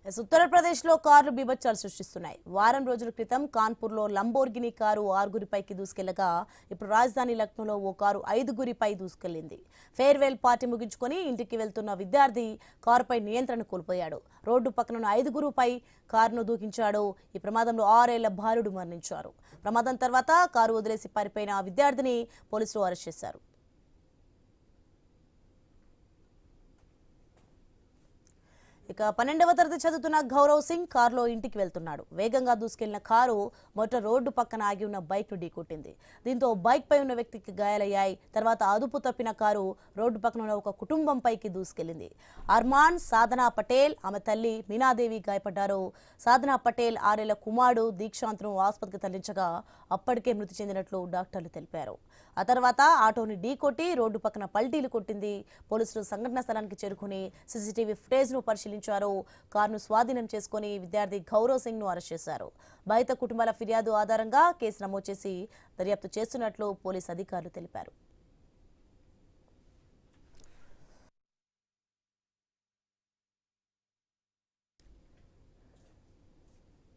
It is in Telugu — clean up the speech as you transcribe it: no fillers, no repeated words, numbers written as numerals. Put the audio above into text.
ఉత్తరప్రదేశ్లో కార్లు బీభత్సాలు సృష్టిస్తున్నాయి. వారం రోజుల క్రితం కాన్పూర్లో లంబోర్గిని కారు 6గురిపైకి దూసుకెళ్లగా ఇప్పుడు రాజధాని లక్నోలో ఓ కారు 5గురిపై దూసుకెళ్లింది. ఫేర్వెల్ పార్టీ ముగించుకొని ఇంటికి వెళ్తున్న విద్యార్థి కారుపై నియంత్రణ కోల్పోయాడు. రోడ్డు పక్కన 5గురుపై కారును దూకించాడు. ఈ ప్రమాదంలో 6 ఏళ్ల బాలుడు మరణించారు. ప్రమాదం తర్వాత కారు వదిలేసి పారిపోయిన విద్యార్థిని పోలీసులు అరెస్ట్ చేశారు. ఇక 12వ తరగతి చదువుతున్న గౌరవ్ సింగ్ కారులో ఇంటికి వెళ్తున్నాడు. వేగంగా దూసుకెళ్లిన కారు మొదట రోడ్డు పక్కన ఆగి ఉన్న బైక్ ను ఢీకొట్టింది. దీంతో బైక్ పై ఉన్న వ్యక్తికి గాయాలయ్యాయి. తర్వాత అదుపు తప్పిన కారు రోడ్డు పక్కన ఉన్న ఒక కుటుంబంపైకి దూసుకెళ్లింది. అర్మాన్, సాధనా పటేల్, ఆమె తల్లి మీనాదేవి గాయపడ్డారు. సాధనా పటేల్ 6 ఏళ్ల కుమారుడు దీక్షాంత్ను ఆసుపత్రికి తరలించగా అప్పటికే మృతి చెందినట్లు డాక్టర్లు తెలిపారు. ఆ తర్వాత ఆటోని ఢీకొట్టి రోడ్డు పక్కన పల్టీలు కొట్టింది. పోలీసులు సంఘటనా స్థలానికి చేరుకుని సీసీటీవీ ఫుటేజ్ ను పరిశీలించారు. కారును స్వాధీనం చేసుకుని విద్యార్థి గౌరవ్ సింగ్ ను అరెస్ట్ చేశారు. బాధిత కుటుంబాల ఫిర్యాదు ఆధారంగా కేసు నమోదు చేసి దర్యాప్తు చేస్తున్నట్లు పోలీసు అధికారులు తెలిపారు.